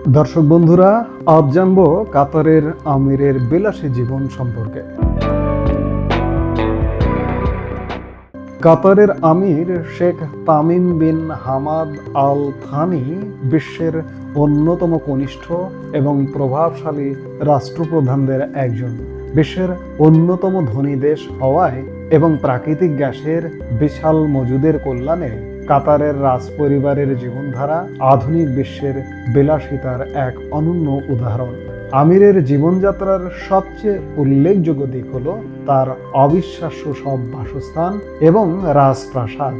দর্শক বন্ধুরা, আজ জানবো কাতারের আমিরের বিলাসী জীবন সম্পর্কে। কাতারের আমির Sheikh Tamim bin Hamad Al Thani বিশ্বের অন্যতম কনিষ্ঠ এবং প্রভাবশালী রাষ্ট্রপ্রধানদের একজন। বিশ্বের অন্যতম ধনী দেশ হওয়ায় এবং প্রাকৃতিক গ্যাসের বিশাল মজুদের কল্যাণে কাতারের রাজপরিবারের জীবনধারা আধুনিক বিশ্বের বিলাসিতার এক অনন্য উদাহরণ। আমিরের জীবনযাত্রার সবচেয়ে উল্লেখযোগ্য দিক হল তার অবিশ্বাস্য সব বাসস্থান এবং রাজপ্রাসাদ।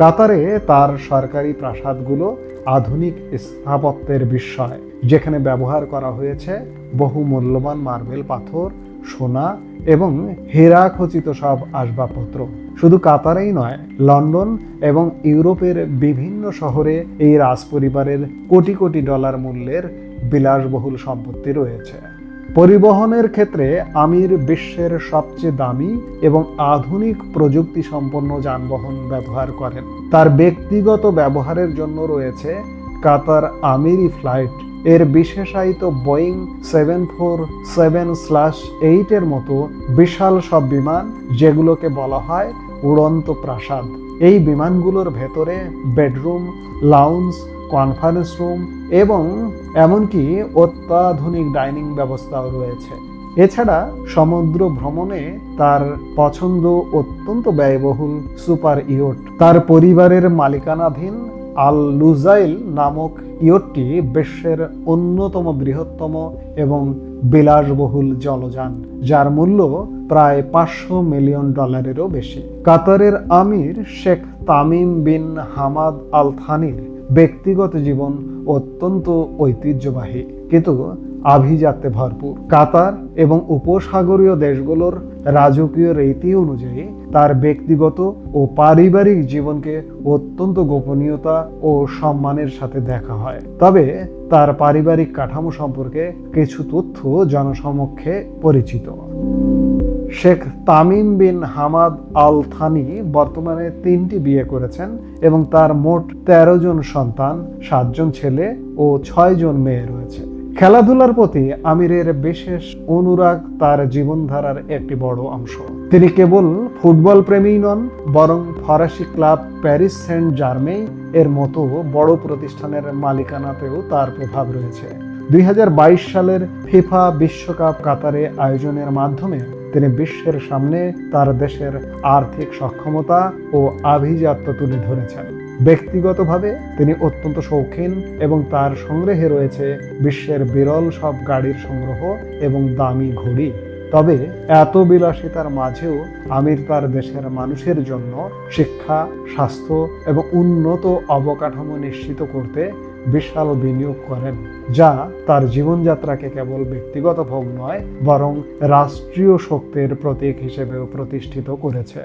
কাতারে তার সরকারি প্রাসাদগুলো আধুনিক স্থাপত্যের বিস্ময়, যেখানে ব্যবহার করা হয়েছে বহু মূল্যবান মার্বেল পাথর, সোনা এবং হীরা খচিত সব আসবাবপত্র। শুধু কাতারেই নয়, লন্ডন এবং ইউরোপের বিভিন্ন শহরে এই রাজপরিবারের কোটি কোটি ডলার মূল্যের বিলাসবহুল সম্পত্তি রয়েছে। পরিবহনের ক্ষেত্রে আমির বিশ্বের সবচেয়ে দামি এবং আধুনিক প্রযুক্তি সম্পন্ন যানবাহন ব্যবহার করেন। তার ব্যক্তিগত ব্যবহারের জন্য রয়েছে কাতার আমিরি ফ্লাইট, এর বিশেষায়িত বোয়িং 747-8 এর মতো বিশাল সব বিমান, যেগুলোকে বলা হয় উড়ন্ত প্রাসাদ। এই বিমানগুলোর ভেতরে বেডরুম, লাউঞ্জ, কনফারেন্স রুম এবং এমনকি অত্যাধুনিক ডাইনিং ব্যবস্থাও রয়েছে। এছাড়া সমুদ্র ভ্রমণে তার পছন্দ অত্যন্ত ব্যয়বহুল সুপার ইয়ট। তার পরিবারের মালিকানাধীন আল লুজাইল নামক ইয়টটি বিশ্বের অন্যতম বৃহত্তম এবং বিলাসবহুল জলযান, যার মূল্য প্রায় 500 মিলিয়ন ডলারেরও বেশি। কাতারের আমির Sheikh Tamim bin Hamad Al থানির ব্যক্তিগত জীবন অত্যন্ত ঐতিহ্যবাহী কিন্তু আভিজাত্যে ভরপুর। কাতার এবং উপসাগরীয় দেশগুলোর রাজকীয় রীতি অনুযায়ী তার ব্যক্তিগত ও পারিবারিক জীবনকে অত্যন্ত গোপনীয়তা ও সম্মানের সাথে দেখা হয়। তবে তার পারিবারিক কাঠামো সম্পর্কে কিছু তথ্য জনসমক্ষে পরিচিত। Sheikh Tamim bin Hamad Al Thani বর্তমানে 3টি বিয়ে করেছেন এবং তার মোট 13 জন সন্তান, 7 জন ছেলে ও 6 জন মেয়ে রয়েছে। খেলাধুলার প্রতি আমিরের বিশেষ অনুরাগ তার জীবনধারার একটি বড় অংশ। তিনি কেবল ফুটবল প্রেমী নন, বরং ফরাসি ক্লাব প্যারিস সেন্ট জার্মেই এর মতো বড় প্রতিষ্ঠানের মালিকানাতেও তার প্রভাব রয়েছে। 2022 সালের ফিফা বিশ্বকাপ কাতারে আয়োজনের মাধ্যমে তিনি বিশ্বের সামনে তার দেশের আর্থিক সক্ষমতা ও আভিজাত্য তুলে ধরেছেন। ব্যক্তিগতভাবে তিনি অত্যন্ত শৌখিন এবং তার সংগ্রহে রয়েছে বিশ্বের বিরল সব গাড়ির সংগ্রহ এবং দামি ঘড়ি। তবে এত বিলাসিতার মাঝেও আমির তার দেশের মানুষের জন্য শিক্ষা, স্বাস্থ্য এবং উন্নত অবকাঠামো নিশ্চিত করতে বিশাল বিনিয়োগ করেন, যা তার জীবনযাত্রাকে কেবল ব্যক্তিগত ভোগ নয়, বরং রাষ্ট্রীয় শক্তির প্রতীক হিসেবেও প্রতিষ্ঠিত করেছে।